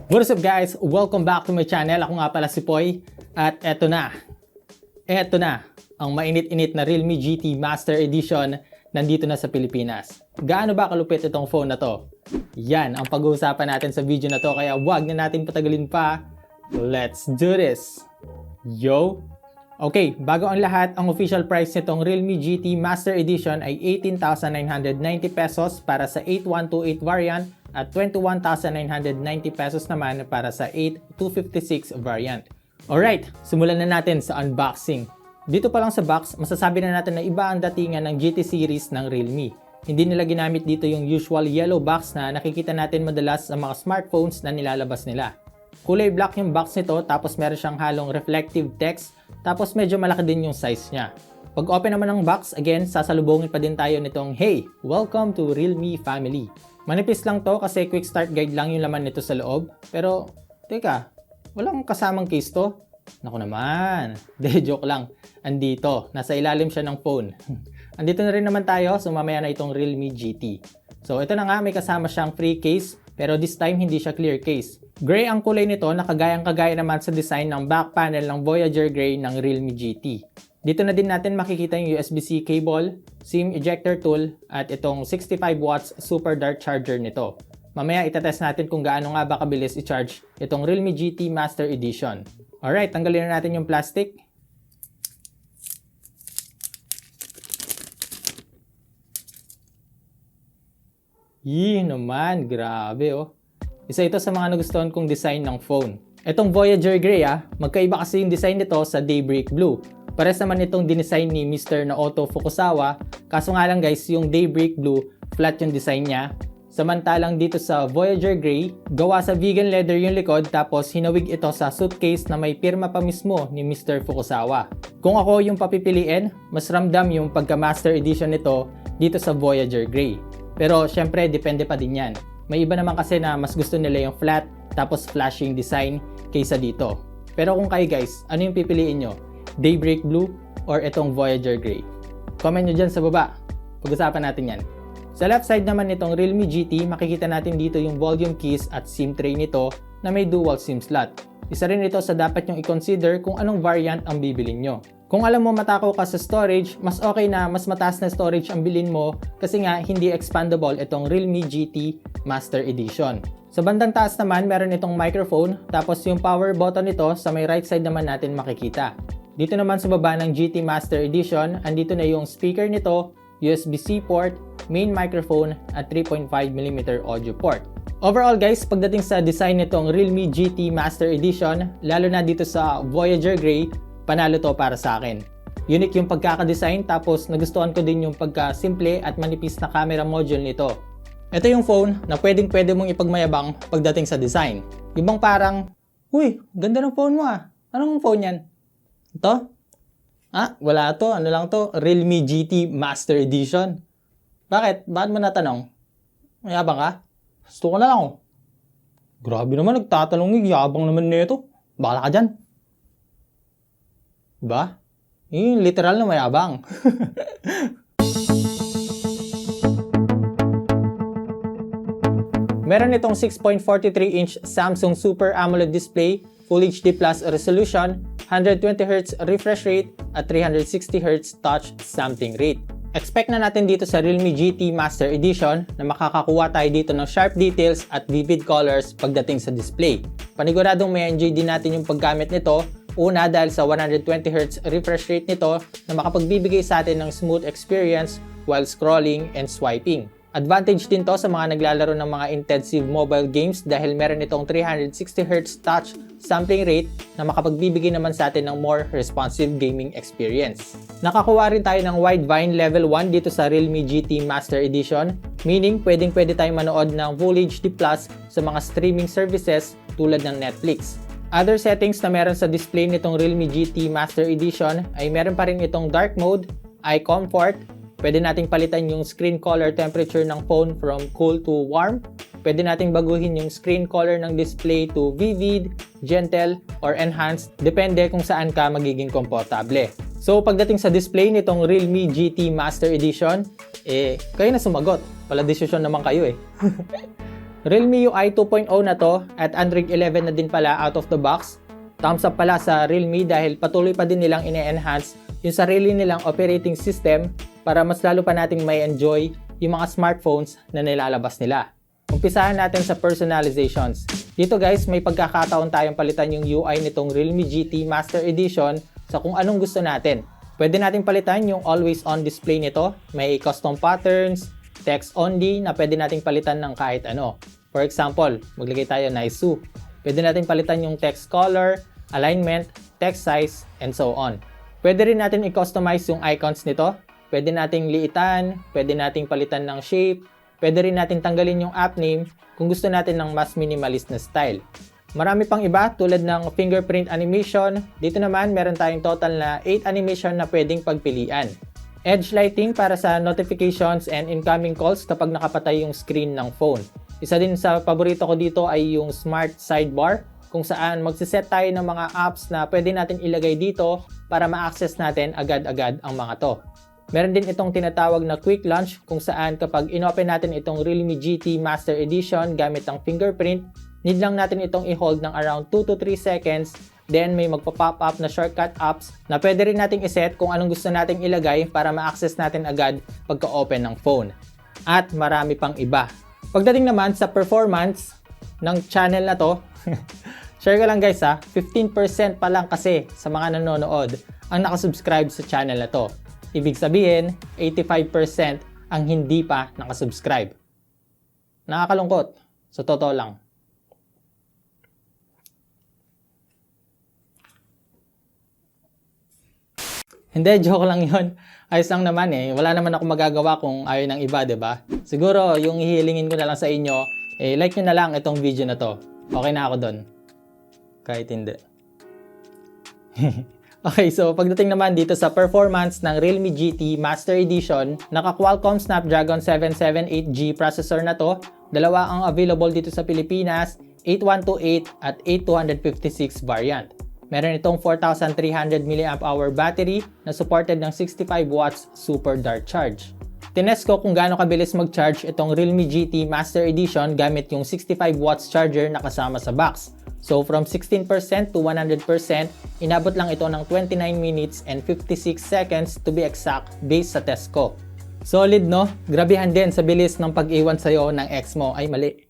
What's up guys? Welcome back to my channel. Ako nga pala si Poy. At eto na. Ang mainit-init na Realme GT Master Edition nandito na sa Pilipinas. Gaano ba kalupit itong phone na to? Yan ang pag-uusapan natin sa video na to, kaya wag na natin patagalin pa. Let's do this! Yo! Okay, bago ang lahat, ang official price nitong Realme GT Master Edition ay 18,990 pesos para sa 8128 variant at 21,990 pesos naman para sa 8256 variant. Alright, simulan na natin sa unboxing. Dito pa lang sa box, masasabi na natin na iba ang datingan ng GT series ng Realme. Hindi nila ginamit dito yung usual yellow box na nakikita natin madalas sa mga smartphones na nilalabas nila. Kulay black yung box nito, tapos meron siyang halong reflective text, tapos medyo malaki din yung size niya. Pag open naman ng box, again, sasalubungin pa din tayo nitong, "Hey, welcome to Realme family." Manipis lang to kasi quick start guide lang yung laman nito sa loob. Pero, teka, walang kasamang case to? Naku naman, joke lang. Andito, nasa ilalim siya ng phone. Andito na rin naman tayo, so mamaya na itong Realme GT. So ito na nga, may kasama siyang free case, pero this time hindi siya clear case. Gray ang kulay nito, nakagayang-kagaya naman sa design ng back panel ng Voyager Gray ng Realme GT. Dito na din natin makikita yung USB-C cable, SIM ejector tool, at itong 65 watts super dart charger nito. Mamaya itatest natin kung gaano nga ba kabilis i-charge itong Realme GT Master Edition. Alright, tanggalin na natin yung plastic. Yee naman, grabe oh. Isa ito sa mga nagustuhan kong design ng phone. Itong Voyager Gray magkaiba kasi yung design nito sa Daybreak Blue. Pares naman itong dinesign ni Mr. Naoto Fukusawa, kaso nga lang guys, yung Daybreak Blue, flat yung design niya. Samantalang dito sa Voyager Gray, gawa sa vegan leather yung likod, tapos hinawig ito sa suitcase na may pirma pa mismo ni Mr. Fukusawa. Kung ako yung papipiliin, mas ramdam yung pagka-Master Edition nito dito sa Voyager Gray. Pero syempre, depende pa din yan. May iba naman kasi na mas gusto nila yung flat, tapos flashing design kaysa dito. Pero kung kayo guys, ano yung pipiliin nyo? Daybreak Blue or itong Voyager Gray? Comment nyo dyan sa baba. Pag-usapan natin yan. Sa left side naman nitong Realme GT, makikita natin dito yung volume keys at SIM tray nito na may dual SIM slot. Isa rin ito sa dapat nyong i-consider kung anong variant ang bibilin nyo. Kung alam mo matakaw ka sa storage, mas okay na mas mataas na storage ang bilin mo kasi nga hindi expandable itong Realme GT Master Edition. Sa bandang taas naman, meron itong microphone, tapos yung power button nito sa may right side naman natin makikita. Dito naman sa baba ng GT Master Edition, andito na yung speaker nito, USB-C port, main microphone at 3.5mm audio port. Overall guys, pagdating sa design nitong Realme GT Master Edition, lalo na dito sa Voyager Gray, panalo to para sa akin. Unique yung pagkakadesign, tapos nagustuhan ko din yung pagka-simple at manipis na camera module nito. Ito yung phone na pwedeng-pwede mong ipagmayabang pagdating sa design. Ibang parang, "Uy, ganda ng phone mo ah. Anong phone yan?" Ito? Wala to. Ano lang to? Realme GT Master Edition. Bakit? Bakit mo natanong? Mayabang ka? Gusto ko na lang oh. Grabe naman, nagtatanong yung yabang naman nito. Bakala ka dyan. Diba? Yung literal na mayabang. Meron itong 6.43-inch Samsung Super AMOLED display, Full HD Plus resolution, 120Hz refresh rate at 360Hz touch sampling rate. Expect na natin dito sa Realme GT Master Edition na makakakuha tayo dito ng sharp details at vivid colors pagdating sa display. Paniguradong may enjoy din natin yung paggamit nito. Una, dahil sa 120Hz refresh rate nito na makapagbibigay sa atin ng smooth experience while scrolling and swiping. Advantage din to sa mga naglalaro ng mga intensive mobile games dahil meron itong 360Hz touch sampling rate na makapagbibigay naman sa atin ng more responsive gaming experience. Nakakuha rin tayo ng wide vine level 1 dito sa Realme GT Master Edition, meaning pwedeng-pwede tayong manood ng Full HD Plus sa mga streaming services tulad ng Netflix. Other settings na meron sa display nitong Realme GT Master Edition ay meron pa rin itong dark mode, eye comfort, pwede nating palitan yung screen color temperature ng phone from cool to warm, pwede nating baguhin yung screen color ng display to vivid, gentle, or enhanced, depende kung saan ka magiging komportable. So pagdating sa display nitong Realme GT Master Edition, kayo na sumagot. Pala desisyon naman kayo Realme UI 2.0 na to at Android 11 na din pala out of the box. Thumbs up pala sa Realme dahil patuloy pa din nilang ine-enhance yung sarili nilang operating system para mas lalo pa nating may enjoy yung mga smartphones na nilalabas nila. Umpisahan natin sa personalizations. Dito guys, may pagkakataon tayong palitan yung UI nitong Realme GT Master Edition sa kung anong gusto natin. Pwede natin palitan yung always on display nito. May custom patterns, text only na pwede nating palitan ng kahit ano. For example, maglagay tayo Naisu. Pwede natin palitan yung text color, alignment, text size, and so on. Pwede rin natin i-customize yung icons nito. Pwede nating liitan, pwede nating palitan ng shape, pwede rin natin tanggalin yung app name kung gusto natin ng mas minimalist na style. Marami pang iba tulad ng fingerprint animation. Dito naman meron tayong total na 8 animation na pwedeng pagpilian. Edge lighting para sa notifications and incoming calls kapag nakapatay yung screen ng phone. Isa din sa paborito ko dito ay yung smart sidebar kung saan magsiset tayo ng mga apps na pwede natin ilagay dito para ma-access natin agad-agad ang mga to. Meron din itong tinatawag na quick launch kung saan kapag inopen natin itong Realme GT Master Edition gamit ang fingerprint, need lang natin itong i-hold ng around 2 to 3 seconds, then may magpa-pop up na shortcut apps na pwede rin nating iset kung anong gusto nating ilagay para ma-access natin agad pagka-open ng phone. At marami pang iba. Pagdating naman sa performance ng channel na to, share ko lang guys ha, 15% pa lang kasi sa mga nanonood ang nakasubscribe sa channel na to. Ibig sabihin, 85% ang hindi pa nakasubscribe. Nakakalungkot. Sa totoo lang. Hindi, joke lang yun. Ayos lang naman eh. Wala naman ako magagawa kung ayaw ng iba, diba? Siguro, yung hihilingin ko na lang sa inyo, like nyo na lang itong video na to. Okay na ako dun. Kahit hindi. Okay, so pagdating naman dito sa performance ng Realme GT Master Edition, naka-Qualcomm Snapdragon 778G processor na to. Dalawa ang available dito sa Pilipinas, 8128 at 8256 variant. Meron itong 4,300 mAh battery na supported ng 65 watts super dart charge. Tinest ko kung gaano kabilis mag-charge itong Realme GT Master Edition gamit yung 65 watts charger na kasama sa box. So from 16% to 100%, inabot lang ito ng 29 minutes and 56 seconds to be exact based sa test ko. Solid no? Grabihan din sa bilis ng pag-iwan sa'yo ng ex mo. Ay mali.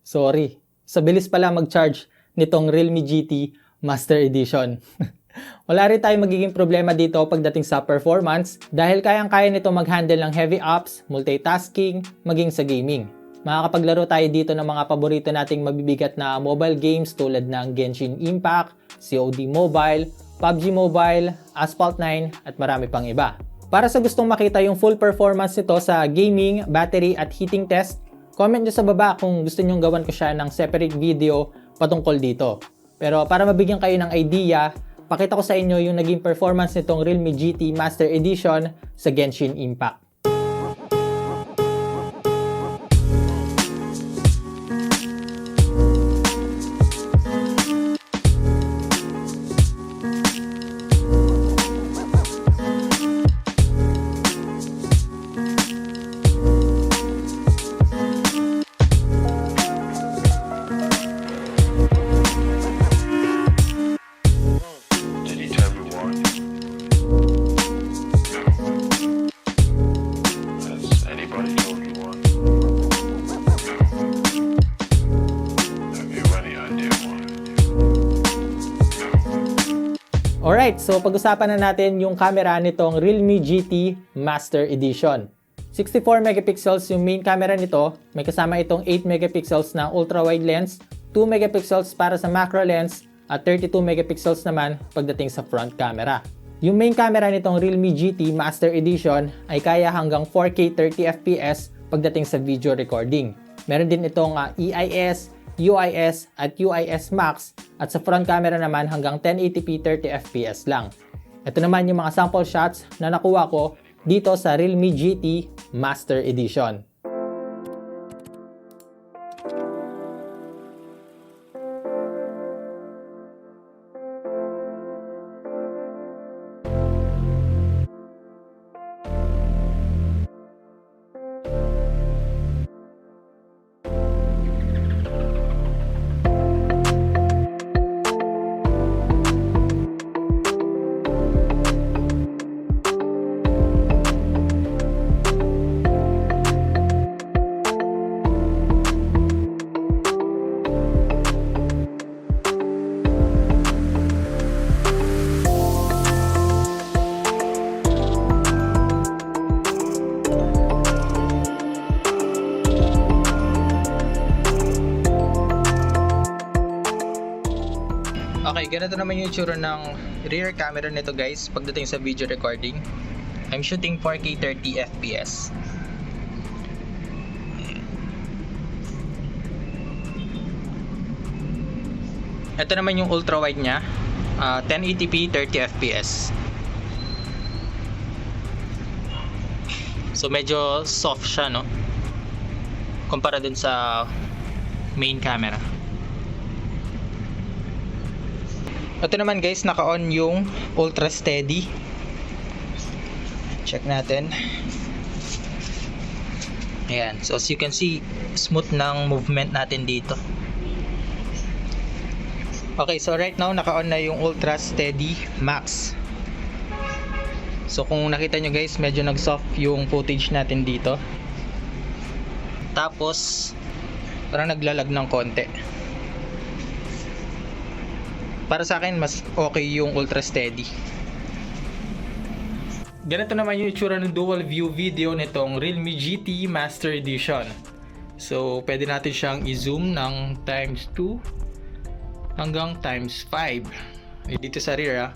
Sorry. Sa bilis pala mag-charge nitong Realme GT Master Edition. Wala rin tayong magiging problema dito pagdating sa performance dahil kayang-kaya nito mag-handle ng heavy apps, multitasking, maging sa gaming. Makakapaglaro tayo dito ng mga paborito nating mabibigat na mobile games tulad ng Genshin Impact, COD Mobile, PUBG Mobile, Asphalt 9 at marami pang iba. Para sa gustong makita yung full performance nito sa gaming, battery at heating test, comment nyo sa baba kung gusto nyong gawan ko siya ng separate video patungkol dito. Pero para mabigyan kayo ng idea, pakita ko sa inyo yung naging performance nitong Realme GT Master Edition sa Genshin Impact. Alright, so pag-usapan na natin yung camera nitong Realme GT Master Edition. 64 megapixels yung main camera nito. May kasama itong 8 megapixels na ultra-wide lens, 2 megapixels para sa macro lens, at 32 megapixels naman pagdating sa front camera. Yung main camera nitong Realme GT Master Edition ay kaya hanggang 4K 30fps pagdating sa video recording. Meron din itong EIS, UIS at UIS Max at sa front camera naman hanggang 1080p 30fps lang. Ito naman yung mga sample shots na nakuha ko dito sa Realme GT Master Edition. Okay, ganito naman yung itsura ng rear camera nito guys pagdating sa video recording. I'm shooting 4K 30 FPS. Ito naman yung ultra wide niya, 1080p 30 FPS. So medyo soft siya, no? Kumpara dun sa main camera. Ito naman guys, naka-on yung ultra steady. Check natin. Ayan, so as you can see, smooth ng movement natin dito. Okay, so right now naka-on na yung ultra steady max. So kung nakita nyo guys, medyo nag-soft yung footage natin dito. Tapos parang naglalag ng konti. Para sa akin mas okay yung ultra steady. Ganito naman yung itsura ng dual view video nitong Realme GT Master Edition. So pwede natin siyang i-zoom ng times 2 hanggang times 5 dito sa rear.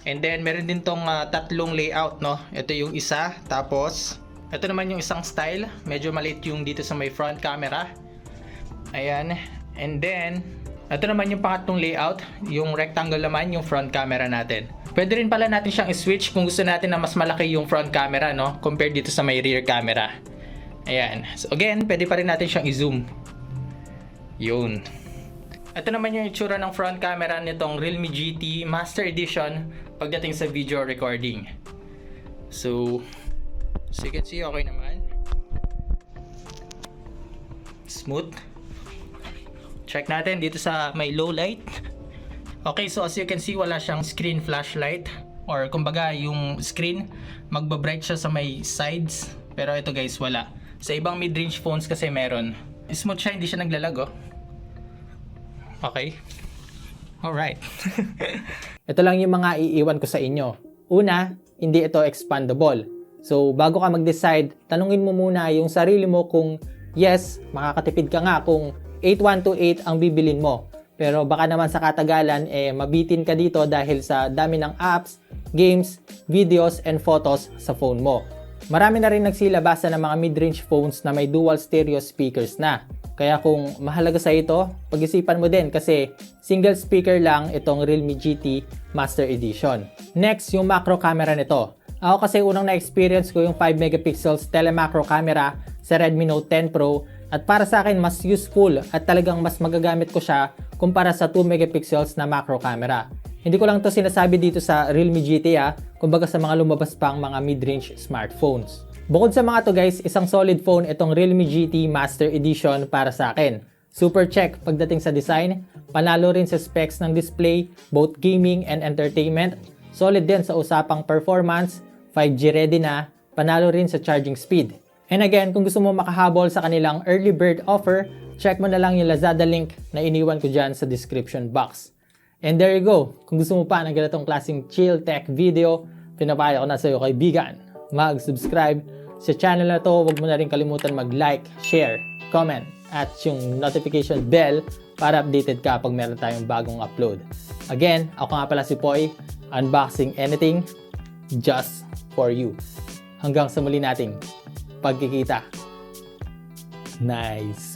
And then meron din tong tatlong layout, no? Ito yung isa, tapos ito naman yung isang style, medyo maliit yung dito sa may front camera. Ayan. And then ito naman yung pangatlong layout, yung rectangle naman yung front camera natin. Pwede rin pala natin siyang i-switch kung gusto natin na mas malaki yung front camera, no? Compared dito sa may rear camera. Ayan. So again, pwede pa rin natin siyang i-zoom. Yun. Ito naman yung itsura ng front camera nitong Realme GT Master Edition pagdating sa video recording. So you can see, okay naman. Smooth. Check natin dito sa may low light. Okay, so as you can see, wala siyang screen flashlight, or kumbaga yung screen magbabright siya sa may sides, pero ito guys wala. Sa ibang mid-range phones kasi meron. Smooth siya, hindi siya naglalag, oh. Okay. Alright. Ito lang yung mga iiwan ko sa inyo. Una, hindi ito expandable. So bago ka mag-decide, tanungin mo muna yung sarili mo kung yes, makakatipid ka nga kung 8128 ang bibilin mo. Pero baka naman sa katagalan, mabitin ka dito dahil sa dami ng apps, games, videos, and photos sa phone mo. Marami na rin nagsilabasa ng mga mid-range phones na may dual stereo speakers na. Kaya kung mahalaga sa ito, pag-isipan mo din kasi single speaker lang itong Realme GT Master Edition. Next, yung macro camera nito. Ako kasi unang na-experience ko yung 5 megapixels telemacro camera sa Redmi Note 10 Pro. At para sa akin, mas useful at talagang mas magagamit ko siya kumpara sa 2 megapixels na macro camera. Hindi ko lang to sinasabi dito sa Realme GT, kumbaga sa mga lumabas pang mga mid-range smartphones. Bukod sa mga to guys, isang solid phone itong Realme GT Master Edition para sa akin. Super check pagdating sa design, panalo rin sa specs ng display, both gaming and entertainment. Solid din sa usapang performance, 5G ready na, panalo rin sa charging speed. And again, kung gusto mo makahabol sa kanilang early bird offer, check mo na lang yung Lazada link na iniwan ko dyan sa description box. And there you go. Kung gusto mo pa ng ganitong klaseng chill tech video, pinapaya ko na sa iyo kaibigan. Mag-subscribe sa channel na to. Huwag mo na rin kalimutan mag-like, share, comment, at yung notification bell para updated ka pag meron tayong bagong upload. Again, ako nga pala si Poy, unboxing anything just for you. Hanggang sa muli nating pagkikita. Nice!